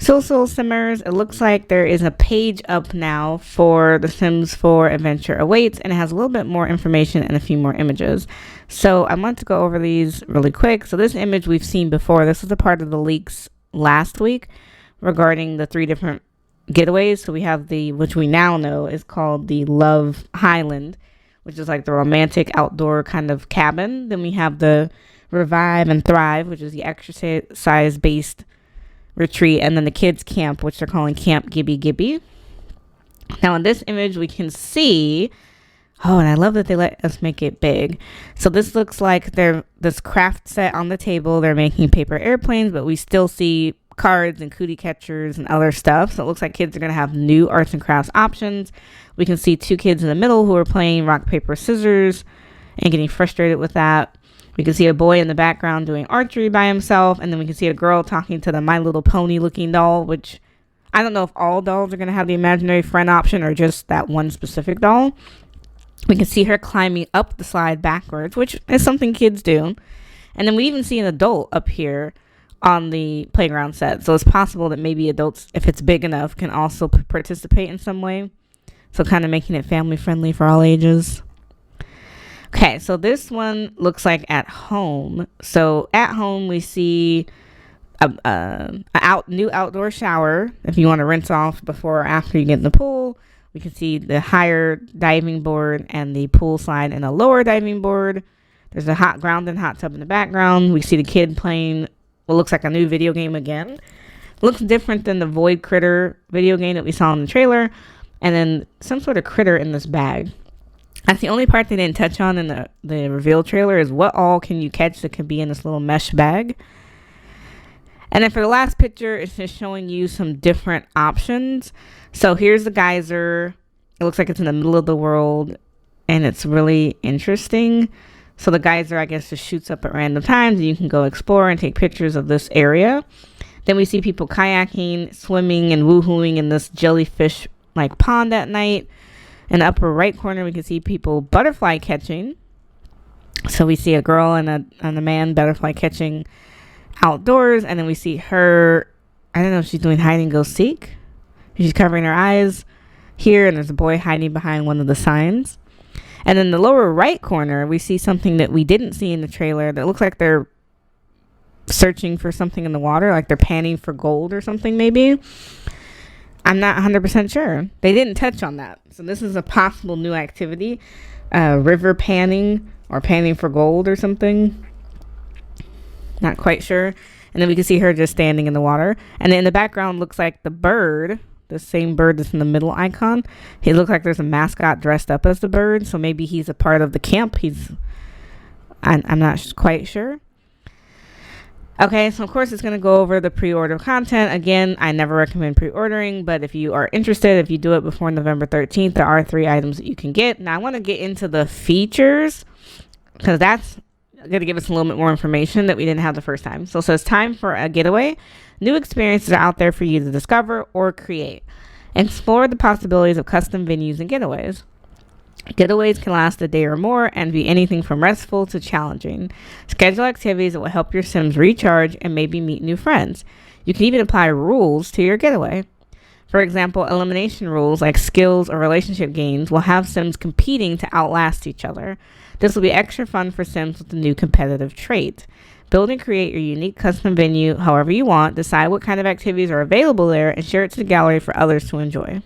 So Simmers, it looks like there is a page up now for The Sims 4 Adventure Awaits, and it has a little bit more information and a few more images. So I want to go over these really quick. So this image we've seen before. This was a part of the leaks last week regarding the 3 different getaways. So we have which we now know is called the Love Highland, which is like the romantic outdoor kind of cabin. Then we have the Revive and Thrive, which is the exercise based retreat, and then the kids camp, which they're calling Camp Gibby Gibby. Now in this image we can see, and I love that they let us make it big. So this looks like they're this craft set on the table. They're making paper airplanes, but we still see cards and cootie catchers and other stuff. So it looks like kids are going to have new arts and crafts options. We can see 2 kids in the middle who are playing rock, paper, scissors and getting frustrated with that. We can see a boy in the background doing archery by himself, and then we can see a girl talking to the My Little Pony looking doll, which I don't know if all dolls are going to have the imaginary friend option or just that one specific doll. We can see her climbing up the slide backwards, which is something kids do. And then we even see an adult up here on the playground set. So it's possible that maybe adults, if it's big enough, can also participate in some way. So kind of making it family friendly for all ages. Okay, so this one looks like at home. So at home we see a new outdoor shower if you want to rinse off before or after you get in the pool. We can see the higher diving board and the pool slide and a lower diving board. There's a hot tub in the background. We see the kid playing what looks like a new video game again. It looks different than the Void Critter video game that we saw in the trailer. And then some sort of critter in this bag. That's the only part they didn't touch on in the reveal trailer is what all can you catch that can be in this little mesh bag. And then for the last picture, it's just showing you some different options. So here's the geyser. It looks like it's in the middle of the world, and it's really interesting. So the geyser, I guess, just shoots up at random times, and you can go explore and take pictures of this area. Then we see people kayaking, swimming, and woohooing in this jellyfish-like pond at night. In the upper right corner, we can see people butterfly catching. So we see a girl and a man butterfly catching outdoors. And then we see her, I don't know if she's doing hide and go seek. She's covering her eyes here. And there's a boy hiding behind one of the signs. And in the lower right corner, we see something that we didn't see in the trailer that looks like they're searching for something in the water. Like they're panning for gold or something maybe. I'm not 100% sure. They didn't touch on that. So this is a possible new activity. River panning or panning for gold or something. Not quite sure. And then we can see her just standing in the water. And then in the background looks like the bird. The same bird that's in the middle icon. He looks like there's a mascot dressed up as the bird. So maybe he's a part of the camp. I'm not quite sure. Okay, so of course it's going to go over the pre-order content. Again, I never recommend pre-ordering, but if you are interested, if you do it before November 13th, there are 3 items that you can get. Now I want to get into the features because that's going to give us a little bit more information that we didn't have the first time. So it says time for a getaway. New experiences are out there for you to discover or create. Explore the possibilities of custom venues and getaways. Getaways can last a day or more and be anything from restful to challenging. Schedule activities that will help your Sims recharge and maybe meet new friends. You can even apply rules to your getaway. For example, elimination rules like skills or relationship games will have Sims competing to outlast each other. This will be extra fun for Sims with the new competitive trait. Build and create your unique custom venue however you want. Decide what kind of activities are available there and share it to the gallery for others to enjoy.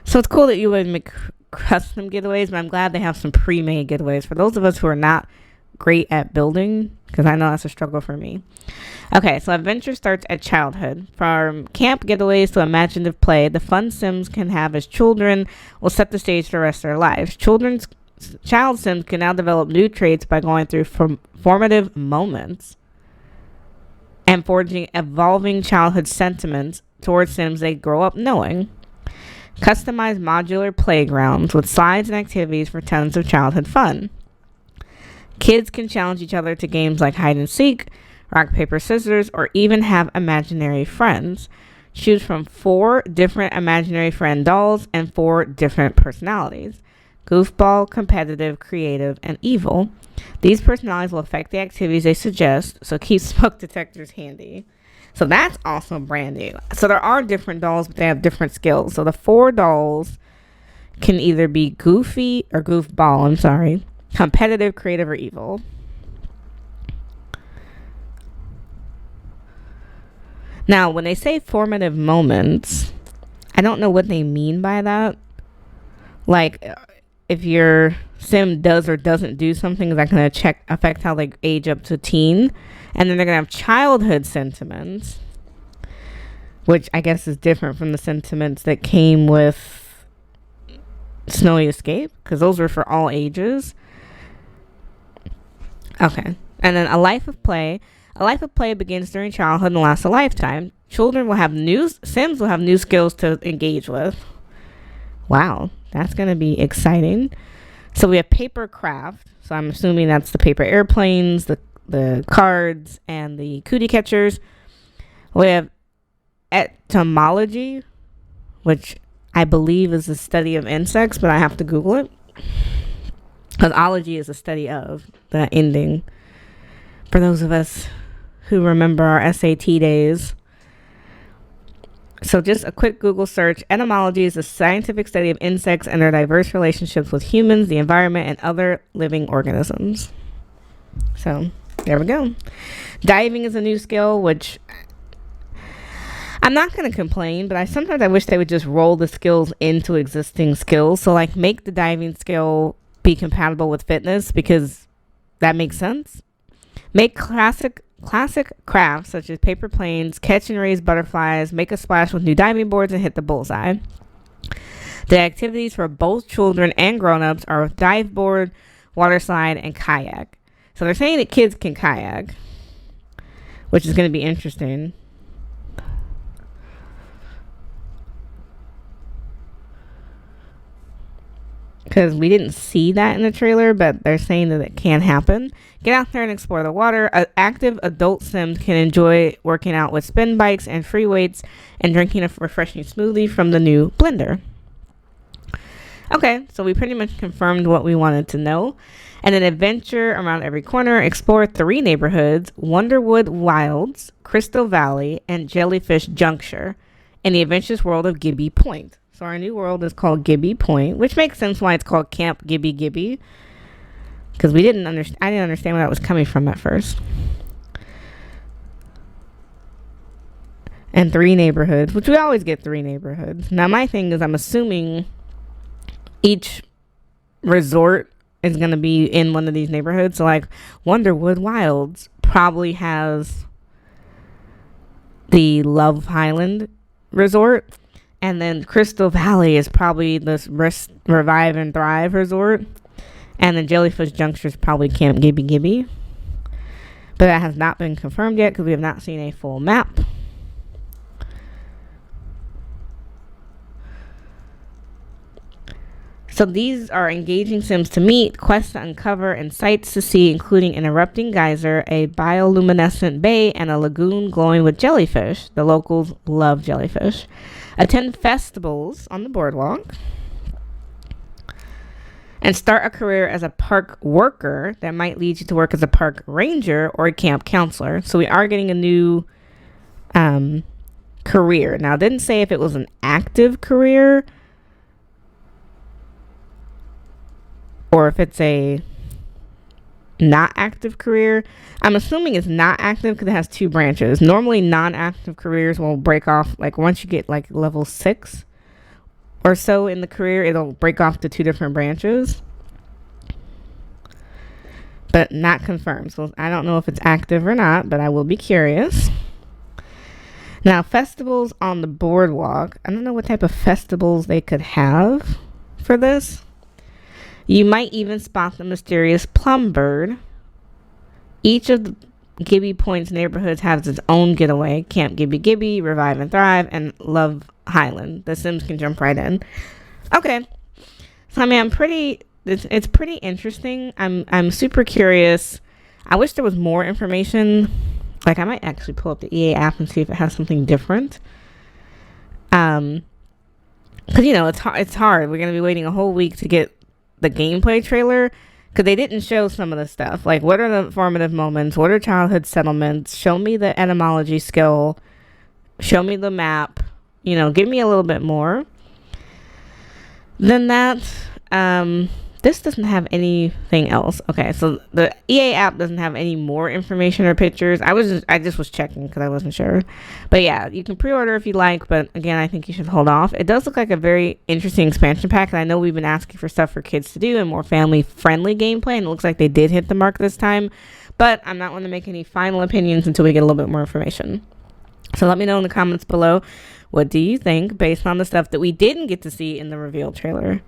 So it's cool that you would make custom getaways, but I'm glad they have some pre-made getaways for those of us who are not great at building, because I know that's a struggle for me. Okay, so adventure starts at childhood. From camp getaways to imaginative play, the fun Sims can have as children will set the stage for the rest of their lives. Child Sims can now develop new traits by going through formative moments and forging evolving childhood sentiments towards Sims they grow up knowing. Customize modular playgrounds with slides and activities for tons of childhood fun. Kids can challenge each other to games like hide and seek, rock, paper, scissors, or even have imaginary friends. Choose from 4 different imaginary friend dolls and 4 different personalities. Goofball, competitive, creative, and evil. These personalities will affect the activities they suggest, so keep smoke detectors handy. So that's also brand new. So there are different dolls, but they have different skills. So the 4 dolls can either be goofy or goofball, I'm sorry, competitive, creative, or evil. Now, when they say formative moments, I don't know what they mean by that. Like, if your sim does or doesn't do something, is that going to affect how they age up to teen? And then they're going to have childhood sentiments, which I guess is different from the sentiments that came with Snowy Escape, because those were for all ages. Okay. And then a life of play. A life of play begins during childhood and lasts a lifetime. Sims will have new skills to engage with. Wow, that's going to be exciting. So we have paper craft. So I'm assuming that's the paper airplanes, the cards, and the cootie catchers. We have etymology, which I believe is the study of insects, but I have to Google it. Because ology is the study of, the ending. For those of us who remember our SAT days. So just a quick Google search. Etymology is a scientific study of insects and their diverse relationships with humans, the environment, and other living organisms. So there we go. Diving is a new skill, which I'm not going to complain, but sometimes I wish they would just roll the skills into existing skills. So like make the diving skill be compatible with fitness, because that makes sense. Make classic crafts such as paper planes, catch and raise butterflies, make a splash with new diving boards, and hit the bullseye. The activities for both children and grown-ups are dive board, water slide, and kayak. So they're saying that kids can kayak, which is going to be interesting. Because we didn't see that in the trailer, but they're saying that it can happen. Get out there and explore the water. Active adult Sims can enjoy working out with spin bikes and free weights and drinking a refreshing smoothie from the new blender. Okay, so we pretty much confirmed what we wanted to know. And an adventure around every corner. Explore 3 neighborhoods: Wonderwood Wilds, Crystal Valley, and Jellyfish Juncture in the adventurous world of Gibby Point. So our new world is called Gibby Point, which makes sense why it's called Camp Gibby Gibby. Because I didn't understand where that was coming from at first. And 3 neighborhoods, which we always get 3 neighborhoods. Now my thing is, I'm assuming each resort is going to be in one of these neighborhoods. So like Wonderwood Wilds probably has the Love Highland resort. And then Crystal Valley is probably this Revive and Thrive resort. And then Jellyfish Juncture is probably Camp Gibby Gibby. But that has not been confirmed yet because we have not seen a full map. So these are engaging Sims to meet, quests to uncover, and sights to see, including an erupting geyser, a bioluminescent bay, and a lagoon glowing with jellyfish. The locals love jellyfish. Attend festivals on the boardwalk. And start a career as a park worker that might lead you to work as a park ranger or a camp counselor. So we are getting a new career. Now, it didn't say if it was an active career or if it's a not active career. I'm assuming it's not active because it has 2 branches. Normally non-active careers will break off like once you get like level 6 or so in the career, it'll break off to 2 different branches, but not confirmed. So I don't know if it's active or not, but I will be curious. Now, festivals on the boardwalk. I don't know what type of festivals they could have for this. You might even spot the mysterious plum bird. Each of the Gibby Point's neighborhoods has its own getaway: Camp Gibby Gibby, Revive and Thrive, and Love Highland. The Sims can jump right in. Okay, so I mean, it's pretty interesting. I'm super curious. I wish there was more information. Like I might actually pull up the EA app and see if it has something different. Because it's hard. We're gonna be waiting a whole week to get the gameplay trailer because they didn't show some of the stuff. Like, what are the formative moments? What are childhood settlements? Show me the etymology skill. Show me the map. You know, give me a little bit more than that. This doesn't have anything else. Okay, so the EA app doesn't have any more information or pictures. I just was checking because I wasn't sure. But yeah, you can pre-order if you like, but again, I think you should hold off. It does look like a very interesting expansion pack, and I know we've been asking for stuff for kids to do and more family-friendly gameplay, and it looks like they did hit the mark this time. But I'm not going to make any final opinions until we get a little bit more information. So let me know in the comments below, what do you think based on the stuff that we didn't get to see in the reveal trailer?